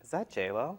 Is that J-Lo?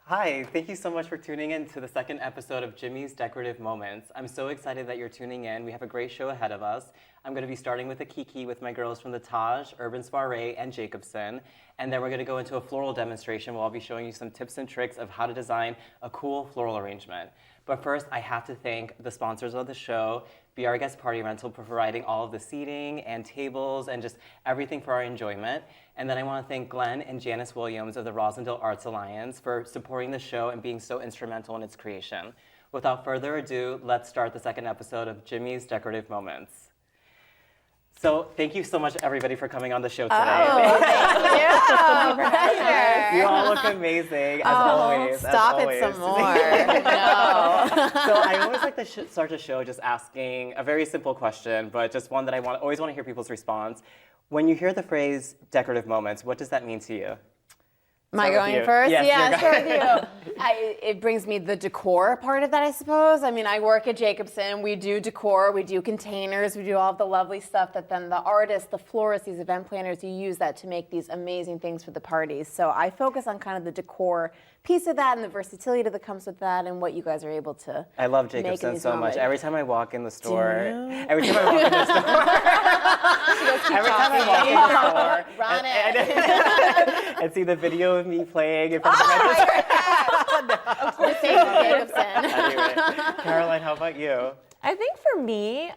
Hi, thank you so much for tuning in to the second episode of Jimmy's Decorative Moments. I'm so excited that you're tuning in. We have a great show ahead of us. I'm going to be starting with a Kiki with my girls from the Taj, Urban Soiree, and Jacobson. And then we're going to go into a floral demonstration where I'll be showing you some tips and tricks of how to design a cool floral arrangement. But first, I have to thank the sponsors of the show, Be Our Guest Party Rental, for providing all of the seating and tables and just everything for our enjoyment. And then I want to thank Glenn and Janice Williams of the Rosendale Arts Alliance for supporting the show and being so instrumental in its creation. Without further ado, let's start the second episode of Jimmy's Decorative Moments. So thank you so much, everybody, for coming on the show today. Oh, thank you. Pleasure. You all look amazing, as always. Stop it some more. No. So I always like to start the show just asking a very simple question, but just one that I always want to hear people's response. When you hear the phrase decorative moments, what does that mean to you? Am I going first? Yes, yeah, sure with you. It brings me the decor part of that, I suppose. I mean, I work at Jacobson. We do decor, we do containers, we do all of the lovely stuff that then the artists, the florists, these event planners, you use that to make these amazing things for the parties. So I focus on kind of the decor piece of that and the versatility that comes with that and what you guys are able to I love make in Jacobson these so moments. much. Every time I walk in the store, Every time I walk in the store, Run it. and see the video of me playing in front of the register. Of course, Jacobson. Anyway, Caroline, how about you? I think for me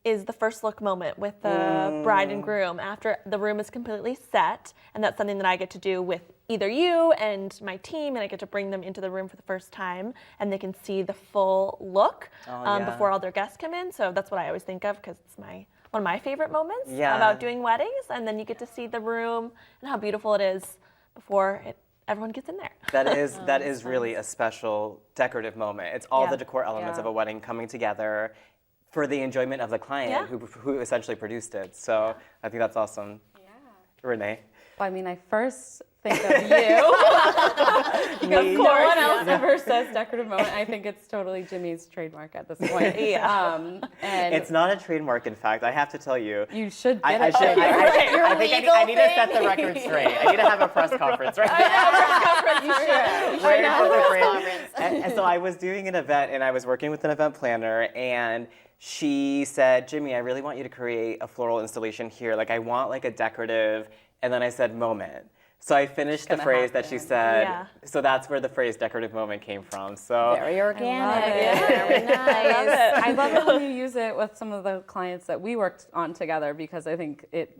is the first look moment with the bride and groom after the room is completely set, and that's something that I get to do with either you and my team, and I get to bring them into the room for the first time, and they can see the full look before all their guests come in. So that's what I always think of because it's one of my favorite moments about doing weddings, and then you get to see the room and how beautiful it is before everyone gets in there. That is really a special decorative moment. It's all the decor elements of a wedding coming together for the enjoyment of the client who essentially produced it. So I think that's awesome. Yeah. Renee? Well, I mean, I first think of you. Because no one else ever says decorative moment. I think it's totally Jimmy's trademark at this point. And it's not a trademark, in fact. I have to tell you. You should get I it. should. I think I need to thing. set the record straight. I need to have a press conference, right? You should have a press conference. And so I was doing an event, and I was working with an event planner, and she said, Jimmy, I really want you to create a floral installation here. Like, I want like a decorative, and then I said moment. So I finished the phrase that she said. Yeah. So that's where the phrase decorative moment came from. So very organic. Very nice. I love it when you use it with some of the clients that we worked on together because I think it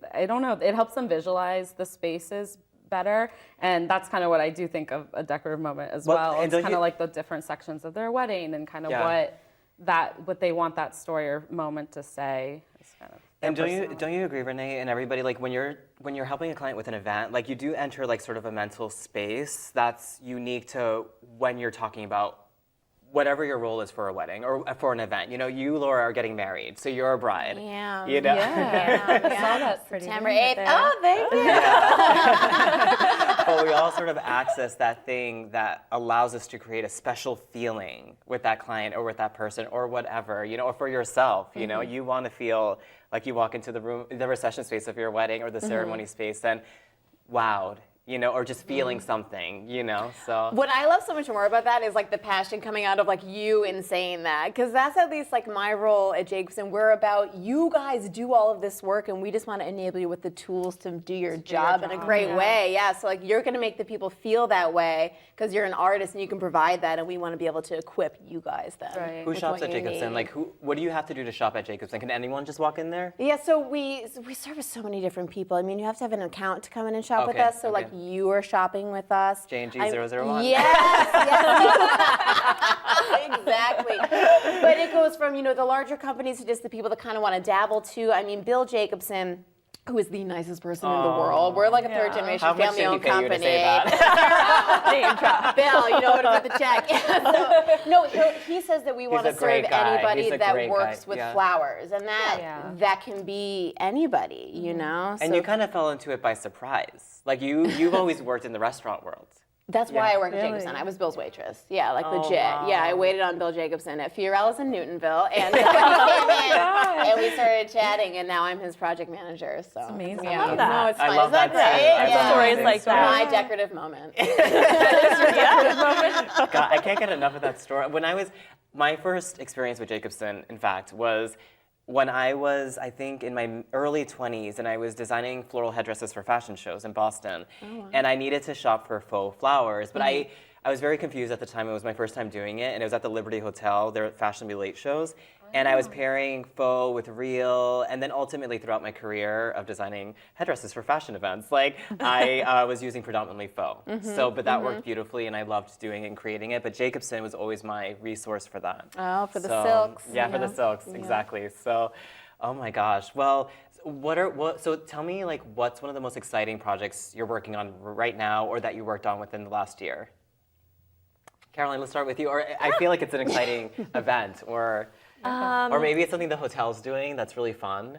helps them visualize the spaces better, and that's kind of what I do think of a decorative moment as well. It's kind of like the different sections of their wedding and kind of what they want that story or moment to say. Is kind of and don't you agree, Renee, and everybody, like when you're helping a client with an event, like you do enter like sort of a mental space that's unique to when you're talking about whatever your role is for a wedding or for an event. You know, you, Laura, are getting married, so you're a bride. Yeah. You know? Yeah. I saw that pretty September 8th. Oh, thank you. But we all sort of access that thing that allows us to create a special feeling with that client or with that person or whatever, you know, or for yourself, you know, you want to feel like you walk into the room, the reception space of your wedding or the ceremony space and wowed, you know, or just feeling something, you know, so. What I love so much more about that is like the passion coming out of like you in saying that, because that's at least like my role at Jacobson. We're about you guys do all of this work and we just want to enable you with the tools to do your job in a great way. Yeah, so like you're going to make the people feel that way because you're an artist and you can provide that, and we want to be able to equip you guys then. Right. Who shops at Jacobson? Like, what do you have to do to shop at Jacobson? Can anyone just walk in there? Yeah, so we service so many different people. I mean, you have to have an account to come in and shop with us. So like you are shopping with us. JNG001. Yes, exactly. But it goes from, you know, the larger companies to just the people that kind of want to dabble too. I mean, Bill Jacobson, who is the nicest person in the world. We're like a third generation family-owned company. Bill, you know where to put the check. He says that we want to serve anybody that works with flowers, and that can be anybody, you know. And you kind of fell into it by surprise. Like you've always worked in the restaurant world. That's why I work at Really? Jacobson. I was Bill's waitress. Yeah, like Oh, legit. wow. Yeah, I waited on Bill Jacobson at Fiorella's in Newtonville, and he came in, and we started chatting, and now I'm his project manager. So it's amazing. Yeah. I love that. No, it's I fun. love Isn't that that too. great? I love stories like that. My decorative moment. God, I can't get enough of that story. My first experience with Jacobson, in fact, was when I was, I think, in my early 20s, and I was designing floral headdresses for fashion shows in Boston. And I needed to shop for faux flowers, but I was very confused at the time. It was my first time doing it, and it was at the Liberty Hotel, their fashionably late shows. And I was pairing faux with real, and then ultimately throughout my career of designing headdresses for fashion events, like I was using predominantly faux. But that worked beautifully, and I loved doing it and creating it. But Jacobson was always my resource for that. Oh, for the silks. Yeah, for the silks, exactly. So, oh my gosh. Well, so tell me, like, what's one of the most exciting projects you're working on right now, or that you worked on within the last year? Caroline, let's start with you. Or I feel like it's an exciting event, or maybe it's something the hotel's doing that's really fun.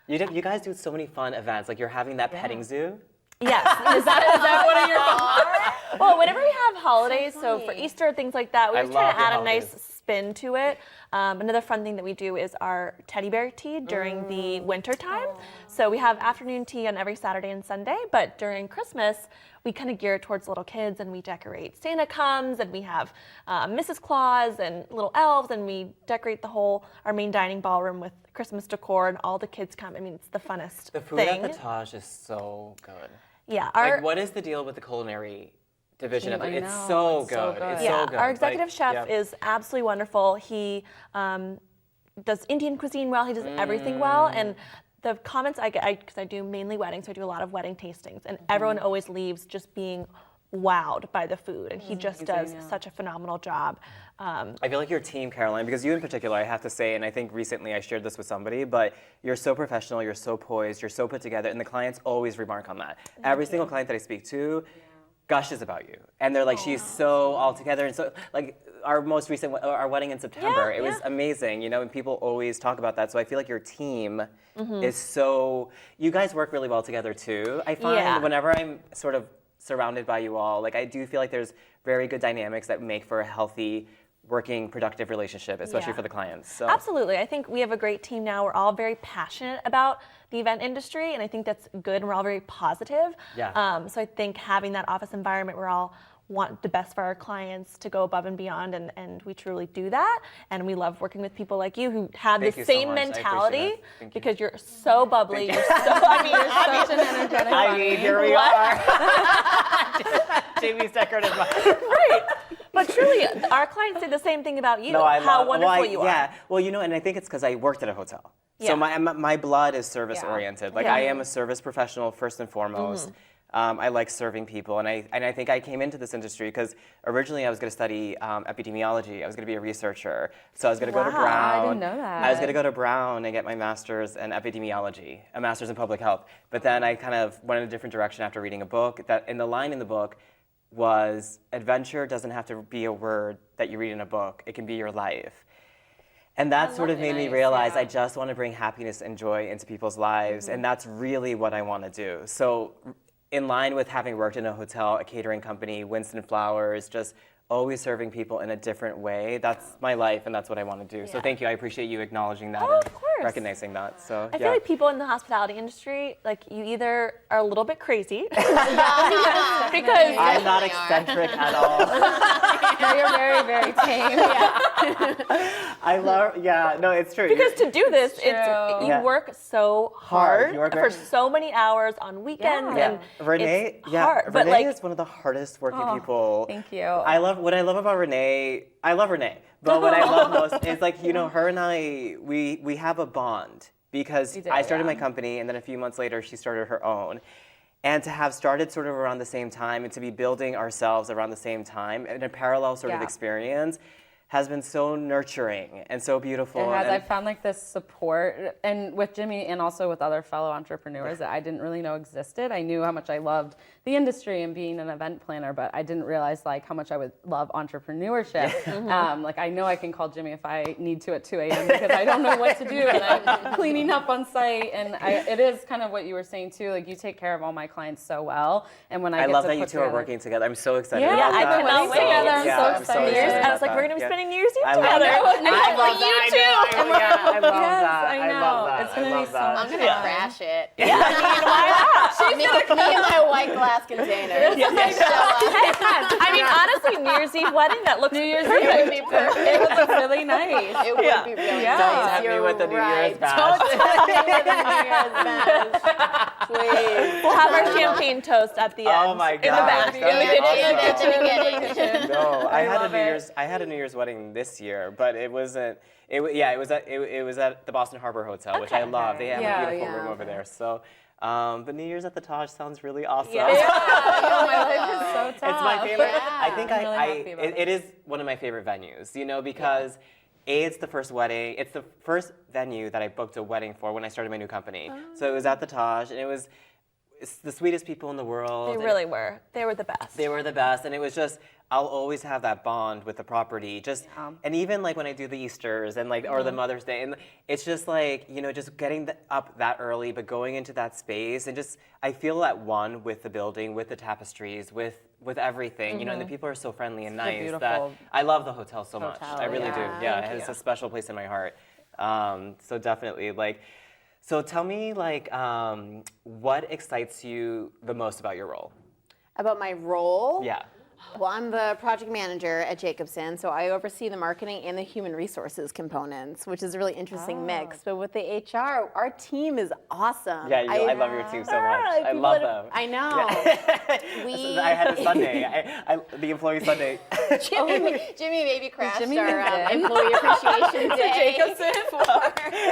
You guys do so many fun events. Like you're having that petting zoo. Yes. Is that one of your thoughts? Well, whenever we have holidays, so for Easter, things like that, we I just try love to your add a holidays. nice spin to it. Another fun thing that we do is our teddy bear tea during the winter time. So we have afternoon tea on every Saturday and Sunday, but during Christmas, we kind of gear it towards little kids, and we decorate. Santa comes, and we have Mrs. Claus and little elves, and we decorate our main dining ballroom with Christmas decor, and all the kids come. I mean, it's the funnest The food thing. at the Taj is so good. Yeah, Like, what is the deal with the culinary division of it? I It's know, so it's so good. good. It's yeah, so good. our executive Like, chef yeah. is absolutely wonderful. He does Indian cuisine well. He does everything well. And the comments I get, because I do mainly weddings, so I do a lot of wedding tastings, and everyone always leaves just being wowed by the food, and he just does such a phenomenal job. I feel like your team, Caroline, because you in particular, I have to say, and I think recently I shared this with somebody, but you're so professional, you're so poised, you're so put together, and the clients always remark on that. Every single client that I speak to gushes about you, and they're like, she's so all together, and so like our most recent, our wedding in September, it was amazing, and people always talk about that. So I feel like your team is so, you guys work really well together too. I find whenever I'm sort of surrounded by you all, like I do feel like there's very good dynamics that make for a healthy, working, productive relationship, especially for the clients. So. Absolutely. I think we have a great team now. We're all very passionate about the event industry, and I think that's good, and we're all very positive. Yeah. So I think having that office environment, we're all want the best for our clients, to go above and beyond, and we truly do that. And we love working with people like you who have Thank the you so same much. I appreciate mentality, it. Thank you. because you're so bubbly. You're so, Such an energetic I bunny. mean, here we are. Jamie's decorative. right. But truly, our clients say the same thing about you. How wonderful you are. Yeah, well, and I think it's because I worked at a hotel. So my blood is service oriented. Like I am a service professional first and foremost. I like serving people, and I think I came into this industry because originally I was going to study epidemiology. I was going to be a researcher, so I was going to go to Brown. I didn't know that. I was going to go to Brown and get my master's in epidemiology, a master's in public health. But then I kind of went in a different direction after reading a book. In the book was adventure doesn't have to be a word that you read in a book. It can be your life. And that sort of made me realize I just want to bring happiness and joy into people's lives, and that's really what I want to do. So in line with having worked in a hotel, a catering company, Winston Flowers, just always serving people in a different way, that's my life, and that's what I want to do. So thank you. I appreciate you acknowledging that and of course. recognizing that. So I feel like people in the hospitality industry, like you either are a little bit crazy, because I'm not eccentric at all. No, you're very, very tame. I love, no, it's true. because to do this, true. you Yeah. work so hard You work for very- so many hours on weekends, Yeah. and Renee, it's hard. But Renee like, is one of the hardest working people. Thank you. What I love about Renee, I love Renee, but what I love most is like, her and I, we have a bond because I started my company, and then a few months later she started her own. And to have started sort of around the same time, and to be building ourselves around the same time in a parallel sort of experience has been so nurturing and so beautiful. It has. And I found like this support, and with Jimmy and also with other fellow entrepreneurs that I didn't really know existed. I knew how much I loved the industry and being an event planner, but I didn't realize like how much I would love entrepreneurship. Like I know I can call Jimmy if I need to at 2 a.m. because I don't know what to do, and I'm cleaning up on site. And it is kind of what you were saying too. Like you take care of all my clients so well, and when I get love to that you put two are together- working together. I'm so excited Yeah, about I that. cannot wait. together. I'm Yeah, so I'm excited. excited I was like, about we're gonna be that. spending New Year's Eve I love together. that. I love you that. too. I love Yes, that. I I know. love that. It's gonna I be love so that. I'm much gonna crash it. Yeah, I mean, why not? Me and my white glass containers. I mean, honestly, New Year's Eve wedding, that looks New Year's perfect. It would be perfect. It would look really nice. It would Yeah. be really Yeah. nice. Don't tempt me You're with the New right. Year's bash. Don't tempt me with the New Year's bash. Please. We'll have our champagne toast at the end. Oh my In the gosh, back. that In the would be kitchen. And awesome. at the beginning. No, I had a love New it. Year's. I had a New Year's wedding this year, but it wasn't. It was at the Boston Harbor Hotel, which I Okay. love. They have Yeah, a beautiful room yeah. over there. So, the New Year's at the Taj sounds really awesome. Yeah. Oh, my life is so tough. It's my favorite. Yeah. I think I'm really happy about it is one of my favorite venues. You know, because it's the first wedding. It's the first venue that I booked a wedding for when I started my new company. So it was at the Taj, and it's the sweetest people in the world. They and really were. They were the best. They were the best, and it was just I'll always have that bond with the property. Just and even like when I do the Easters and like or the Mother's Day, and it's just like just getting up that early, but going into that space and just I feel at one with the building, with the tapestries, with everything. And the people are so friendly and Such a nice that beautiful I love the hotel so much. hotel, I really yeah. do. Yeah, Thank it's you. a special place in my heart. So definitely like. So tell me, like, what excites you the most about your role? About my role? Yeah. Well, I'm the project manager at Jacobson, so I oversee the marketing and the human resources components, which is a really interesting mix. But with the HR, our team is awesome. Yeah, I love your team so much. I people love that- them. I know. I had a Sunday, the employee Sunday. Jimmy maybe crashed Jimmy our did. employee appreciation day.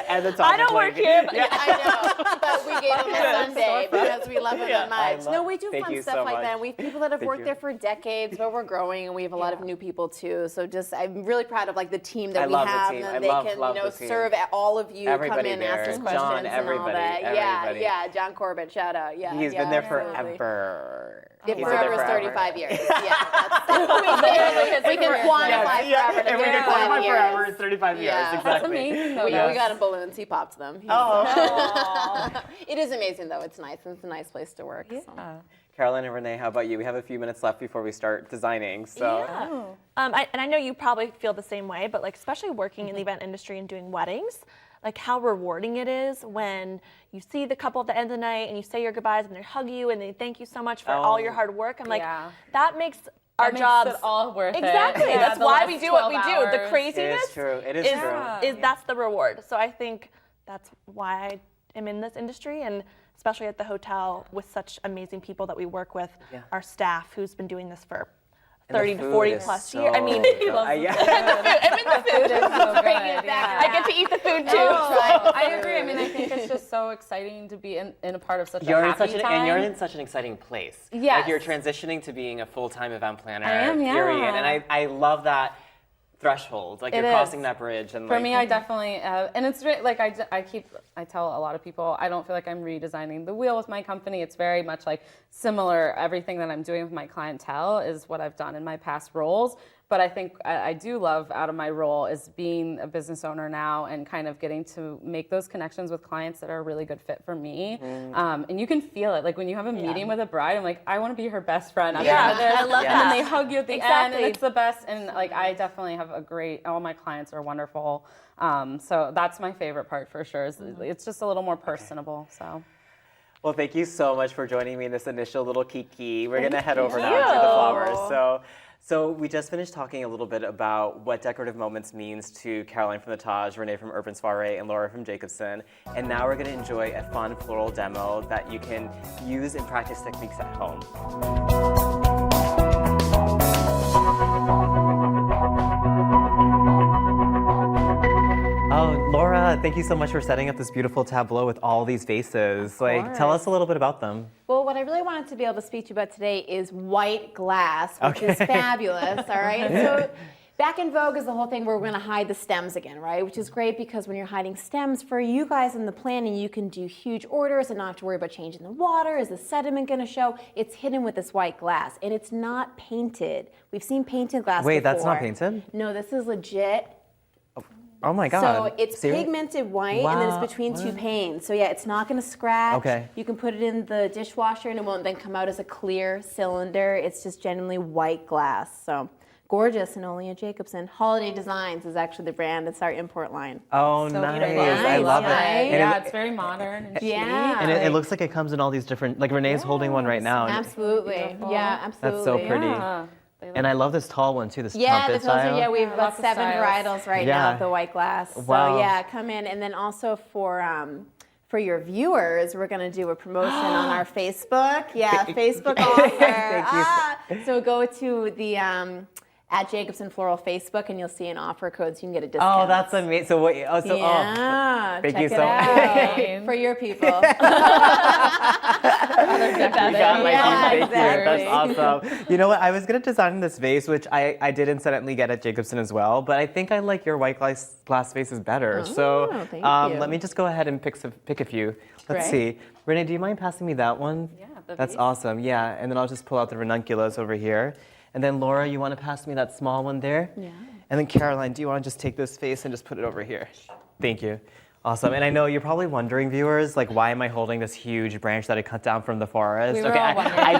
And the I don't work here, but I know, but we gave him a Sunday because we love him that I much. love- No, we do thank fun you stuff so like much. that. We have people that have Thank worked you. there for decades, but we're growing and we have a lot of new people too. So just I'm really proud of like the team that I we love the have, team. and I they love can the team. serve all of you, Everybody come in, ask there. us John, questions and all everybody, that. everybody. Yeah, John Corbett, shout out. Yeah, He's yeah, been there absolutely. forever. Yeah, He's been forever there is 35 years. Yeah, Like, we can quantify forever to and we can 35 qualify years. forever is 35 years. Yeah. Exactly. That's amazing, though. We Yes. got him balloons. He popped them. Oh. It is amazing though. It's nice. It's a nice place to work. So. Carolyn and Renee, how about you? We have a few minutes left before we start designing. So. And I know you probably feel the same way, but like especially working in the event industry and doing weddings, like how rewarding it is when you see the couple at the end of the night and you say your goodbyes and they hug you and they thank you so much for all your hard work. I'm like, Yeah. that makes our That makes jobs it all worth it. exactly. Yeah, That's the why last we do what we 12 do. The hours. craziness It is true. It is true. is that's the reward. So I think that's why I am in this industry, and especially at the hotel with such amazing people that we work with, Yeah. our staff who's been doing this for And the 30 to food 40 is plus so years. I mean, good. I'm I'm in the food. So good, back yeah. I get to eat the food too. I agree. I mean, I think it's just so exciting to be in a part of such You're a in happy such time. and you're in such an exciting place. Yes. Like you're transitioning to being a full-time event planner. I am, yeah. Period. And I love that threshold. Like It you're is. crossing that bridge. And For like, me, I definitely, and it's like I tell a lot of people, I don't feel like I'm redesigning the wheel with my company. It's very much like similar. Everything that I'm doing with my clientele is what I've done in my past roles. But I think I do love out of my role is being a business owner now and kind of getting to make those connections with clients that are a really good fit for me. And you can feel it. Like when you have a meeting with a bride, I'm like, I want to be her best friend. At the end of this. I love Yeah. And that. then they hug you at the end, Exactly. and it's the best. And like I definitely have all my clients are wonderful. So that's my favorite part for sure. It's just a little more personable. So. Well, thank you so much for joining me in this initial little kiki. We're gonna head over now to the flowers. So we just finished talking a little bit about what decorative moments means to Caroline from the Taj, Renee from Urban Soiree, and Laura from Jacobson. And now we're gonna enjoy a fun floral demo that you can use and practice techniques at home. Oh, Laura, thank you so much for setting up this beautiful tableau with all these vases. Like, tell us a little bit about them. Well, what I really wanted to be able to speak to you about today is white glass, which is fabulous. All right. So Back in vogue is the whole thing where we're going to hide the stems again, right? Which is great because when you're hiding stems, for you guys in the planning, you can do huge orders and not have to worry about changing the water. Is the sediment going to show? It's hidden with this white glass, and it's not painted. We've seen painted glass Wait, before. that's not painted? No, this is legit. Oh my God. So it's pigmented white, and then it's between two panes. So yeah, it's not going to scratch. Okay. You can put it in the dishwasher, and it won't then come out as a clear cylinder. It's just genuinely white glass. So gorgeous, and only at Jacobson. Holiday Designs is actually the brand. It's our import line. Oh, So nice. beautiful. I love it. Right? And Yeah, it- it's very modern and chic. Yeah. And it looks like it comes in all these different, like Renee's holding one right now. and- Absolutely. Beautiful. Yeah, absolutely. That's so pretty. Yeah. They look And I love this tall one too, this Yeah, trumpet the those style. are, yeah, we have about lots of 7 styles. varietals right Yeah. now of the white glass. Wow. So yeah, come in. And then also for your viewers, we're going to do a promotion on our Facebook. Yeah, Facebook offer. So go to the at Jacobson Floral Facebook, and you'll see an offer code, so you can get a discount. Oh, that's amazing. So what? Oh, so Yeah, thank check you it so out. For your people. You got my Yeah, thank you. exactly. That's awesome. You know what? I was gonna design this vase, which I did incidentally get at Jacobson as well, but I think I like your white glass vases better. So thank you. let me just go ahead and pick a few. Let's Great. see. Renee, do you mind passing me that one? Yeah, the That's vase. awesome. Yeah, and then I'll just pull out the ranunculus over here. And then Laura, you want to pass me that small one there? Yeah. And then Caroline, do you want to just take this vase and just put it over here? Thank you. Awesome. And I know you're probably wondering, viewers, like, why am I holding this huge branch that I cut down from the forest? We were okay, all wondering. I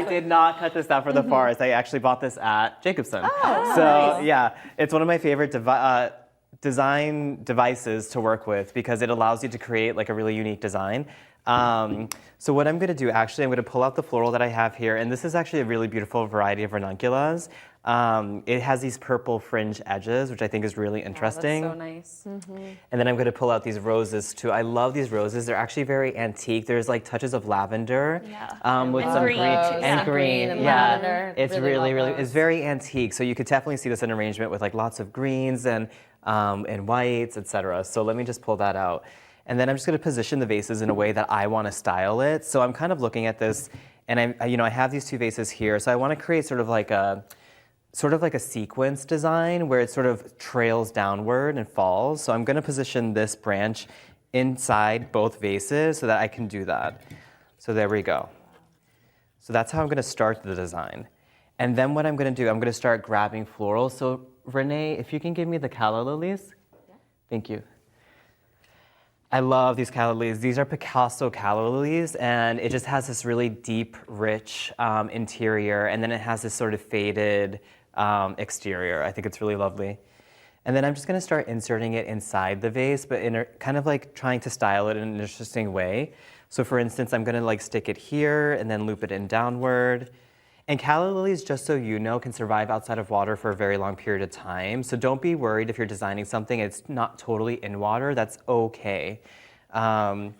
did not cut this down from the forest. I actually bought this at Jacobson. Oh, so nice. yeah, it's one of my favorite design devices to work with because it allows you to create like a really unique design. So what I'm going to do, actually, I'm going to pull out the floral that I have here, and this is actually a really beautiful variety of ranunculus. It has these purple fringe edges, which I think is really interesting. That's so nice. And then I'm going to pull out these roses too. I love these roses. They're actually very antique. There's like touches of lavender with And some green. green Yeah. and green. and Yeah, lavender. it's Really really, love really, those. it's very antique. So you could definitely see this in arrangement with like lots of greens and whites, etc. So let me just pull that out. And then I'm just going to position the vases in a way that I want to style it. So I'm kind of looking at this, and I have these two vases here. So I want to create sort of like a sequence design where it sort of trails downward and falls. So I'm going to position this branch inside both vases so that I can do that. So there we go. So that's how I'm going to start the design. And then what I'm going to do, I'm going to start grabbing florals. So Renee, if you can give me the calla lilies. Yeah. Thank you. I love these calla lilies. These are Picasso calla lilies, and it just has this really deep, rich interior, and then it has this sort of faded exterior. I think it's really lovely. And then I'm just going to start inserting it inside the vase, but kind of like trying to style it in an interesting way. So for instance, I'm going to like stick it here and then loop it in downward. And calla lilies, just so you know, can survive outside of water for a very long period of time. So don't be worried if you're designing something and it's not totally in water. That's okay. So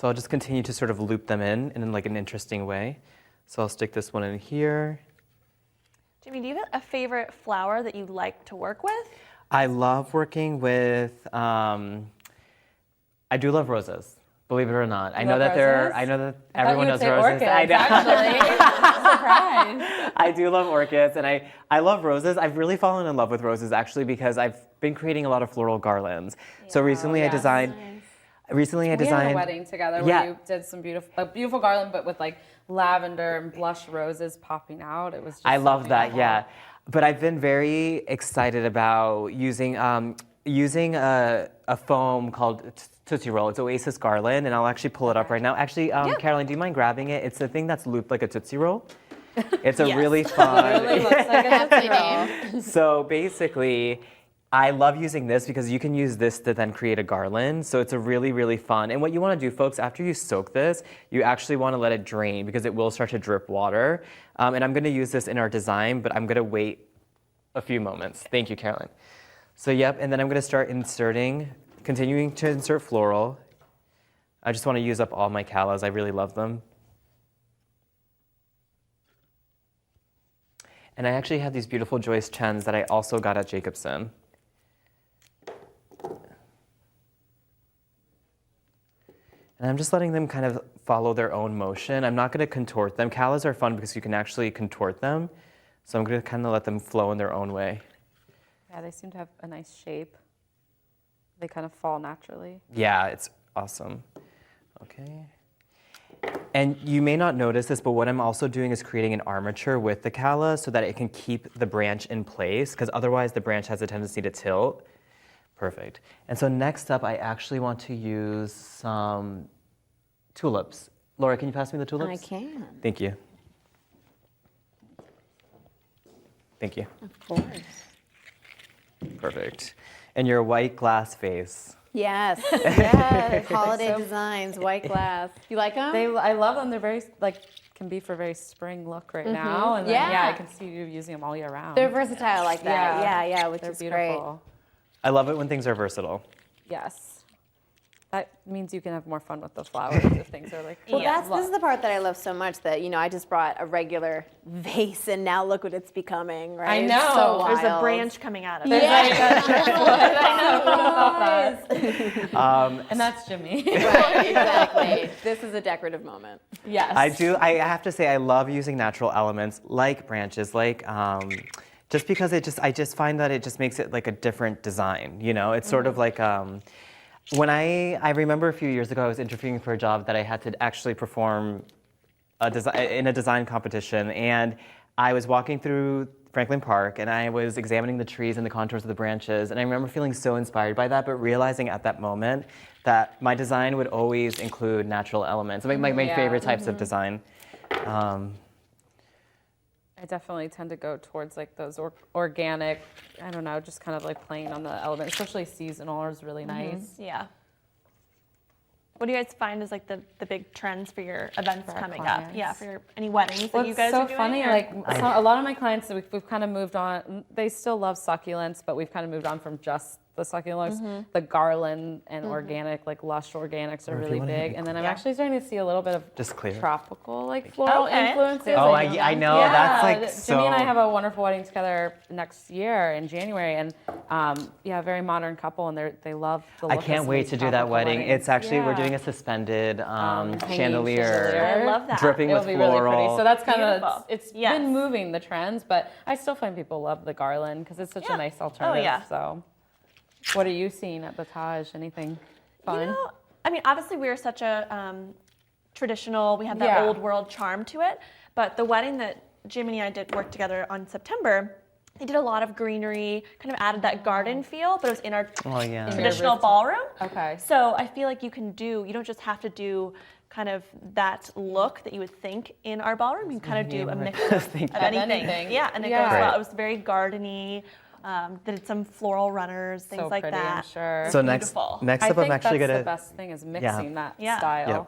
I'll just continue to sort of loop them in like an interesting way. So I'll stick this one in here. Jimmy, do you have a favorite flower that you like to work with? I love working with, I do love roses. Believe it or not, I know that everyone knows roses. Orchids, I know. Actually. Surprise. I do love orchids, and I love roses. I've really fallen in love with roses actually because I've been creating a lot of floral garlands. So recently I yes. designed. Recently I We had designed. a wedding together where you did some beautiful garland, but with like lavender and blush roses popping out. It was. Just I so love that. beautiful. Yeah, but I've been very excited about using a foam called Tootsie Roll. It's Oasis Garland, and I'll actually pull it up right now. Actually, Caroline, do you mind grabbing it? It's the thing that's looped like a Tootsie Roll. It's a really fun. Literally looks like a That's Tootsie my Roll. name. So basically, I love using this because you can use this to then create a garland. So it's a really, really fun. And what you want to do, folks, after you soak this, you actually want to let it drain because it will start to drip water. And I'm going to use this in our design, but I'm going to wait a few moments. Thank you, Caroline. So yep, and then I'm going to start continuing to insert floral. I just want to use up all my callas. I really love them. And I actually have these beautiful Joyce Chens that I also got at Jacobson. And I'm just letting them kind of follow their own motion. I'm not going to contort them. Callas are fun because you can actually contort them. So I'm going to kind of let them flow in their own way. Yeah, they seem to have a nice shape. They kind of fall naturally. Yeah, it's awesome. Okay. And you may not notice this, but what I'm also doing is creating an armature with the calla so that it can keep the branch in place, because otherwise the branch has a tendency to tilt. Perfect. And so next up, I actually want to use some tulips. Laura, can you pass me the tulips? I can. Thank you. Thank you. Of course. Perfect. And your white glass vase. Yes. Yes. Holiday designs, white glass. You like them? I love them. They're very, like, can be for very spring look right now. And then, Yeah. I can see you using them all year round. They're versatile like that. Yeah. Yeah, which They're is beautiful. I love it when things are versatile. Yes. That means you can have more fun with the flowers if things are like. great. Well, this is the part that I love so much that, I just brought a regular vase and now look what it's becoming, right? I It's know. so There's a wild. branch coming out of There's it. and that's Jimmy. Right, exactly. This is a decorative moment. Yes. I have to say, I love using natural elements like branches, like, just because I just find that it just makes it like a different design, It's sort of like, when I remember a few years ago, I was interviewing for a job that I had to actually perform in a design competition, and I was walking through Franklin Park, and I was examining the trees and the contours of the branches, and I remember feeling so inspired by that, but realizing at that moment that my design would always include natural elements, my Yeah. favorite types of design. I definitely tend to go towards like those organic, I don't know, just kind of like playing on the element, especially seasonal is really nice. Yeah. What do you guys find is like the big trends for your events For our coming up? clients. Yeah, for any weddings Well, that you it's guys so are doing? funny. or- Like a lot of my clients, we've kind of moved on. They still love succulents, but we've kind of moved on from just the succulents. The garland and organic, like lush organics, are Or if you really wanna big. hit- And then I'm actually starting to see a little bit of Just clear. tropical, like floral Okay. influences. Oh, Like, I know, that's like Jimmy and I so- have a wonderful wedding together next year in January, and very modern couple, and they love the I look of can't some of wait these to do that tropical wedding. weddings. It's actually, we're Yeah. doing a suspended Hanging chandelier. I love that. Dripping It'll with be floral. really pretty. So that's kind Beautiful. of it's Yes. been moving the trends, but I still find people love the garland because it's such Yeah. a nice alternative. yeah. So, what are you seeing at the Taj? Anything fun? I mean, obviously we're such a traditional, we have that Yeah. old world charm to it, but the wedding that Jimmy and I did work together on September, they did a lot of greenery, kind of added that garden feel, but it was in our Oh, yeah. traditional rooftop. ballroom. Okay. So I feel like you don't just have to do kind of that look that you would think in our ballroom. You can kind of do a mix of Thank you. anything. anything. Yeah, and it Yeah. goes well. Great. It was very gardeny. Did some floral runners, things So like pretty, that. I'm sure. So Beautiful. next I up, think I'm actually that's gonna. the best thing is mixing that Yeah. style. Yep.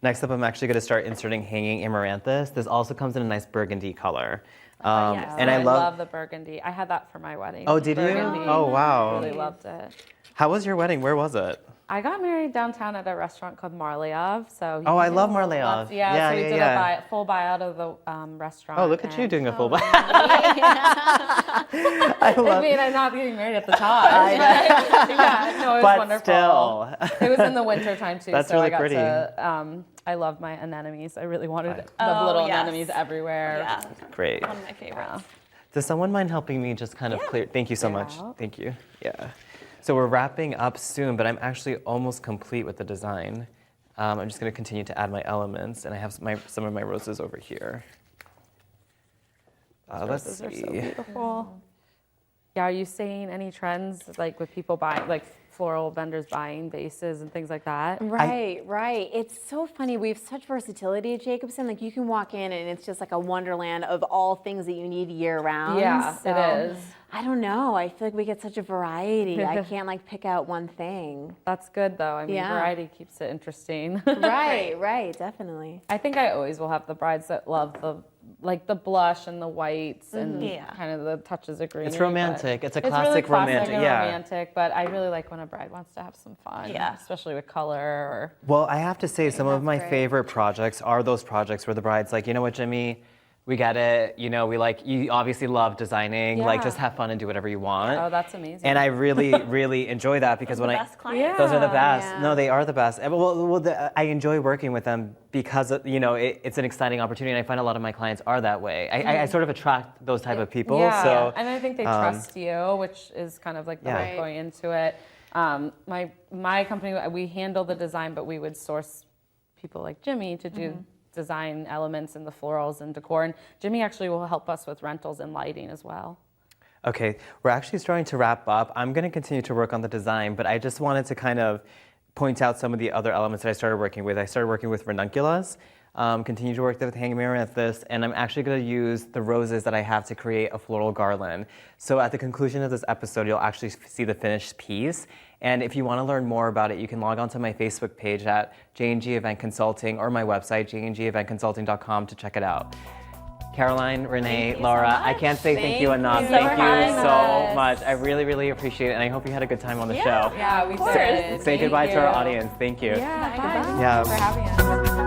Next up, I'm actually going to start inserting hanging amaranthus. This also comes in a nice burgundy color. yes. And I love. the burgundy. I had that for my wedding. Oh, did you? Burgundy. Oh, wow. Really loved it. How was your wedding? Where was it? I got married downtown at a restaurant called Marleov. So Oh, I love Marleov. Yeah, so we did a full buyout of the restaurant. Oh, look at you and- doing a full buy. I mean, I'm not getting married at the Taj. Yeah, no, it was But wonderful. still. It was in the winter time too, That's so I really got pretty. to. I love my anemones. I really wanted the Oh, little yes. anemones everywhere. Yeah, Great. one of my favorites. Does someone mind helping me just kind of clear? Thank you so Clear much. out. Thank you. Yeah. So we're wrapping up soon, but I'm actually almost complete with the design. I'm just going to continue to add my elements, and I have some of my roses over here. Let's Roses are see. so beautiful. Yeah, are you seeing any trends like with people buying, like floral vendors buying vases and things like that? Right, right. It's so funny. We have such versatility at Jacobson. Like you can walk in and it's just like a wonderland of all things that you need year round. Yeah, So, it is. I don't know. I feel like we get such a variety. I can't like pick out one thing. That's good though. I mean, Yeah. variety keeps it interesting. Right, right, definitely. I think I always will have the brides that love the blush and the whites and Yeah. kind of the touches of greenery. It's but romantic. It's a It's really classic classic romantic. and Yeah. romantic, but I really like when a bride wants to have some fun. Yeah. Especially with color or. Well, I have to say, some of That's my great. favorite projects are those projects where the bride's like, you know what, Jimmy, We get it. You know, you obviously love designing. Like, Yeah. just have fun and do whatever you want. Oh, that's amazing. And I really, really enjoy that because when Best clients. those are the best. Yeah. No, they are the best. I enjoy working with them because it's an exciting opportunity, and I find a lot of my clients are that way. I sort of attract those type of people. Yeah, So and I think they trust you, which is kind of like the Yeah. way going into it. My company, we handle the design, but we would source people like Jimmy to do design elements and the florals and decor. And Jimmy actually will help us with rentals and lighting as well. Okay, we're actually starting to wrap up. I'm going to continue to work on the design, but I just wanted to kind of point out some of the other elements that I started working with. I started working with ranunculus, continue to work with hanging amethyst, and I'm actually going to use the roses that I have to create a floral garland. So at the conclusion of this episode, you'll actually see the finished piece. And if you want to learn more about it, you can log on to my Facebook page at J&G Event Consulting or my website, jngeventconsulting.com, to check it out. Caroline, Renee, Laura, I can't say thank you enough. you Thank for you having so us. much. I really, really appreciate it, and I hope you had a good time on the show. Yeah, we course. did. Say Thank goodbye to you. our audience. Thank you. Yeah, bye. Yeah. Thanks for having us.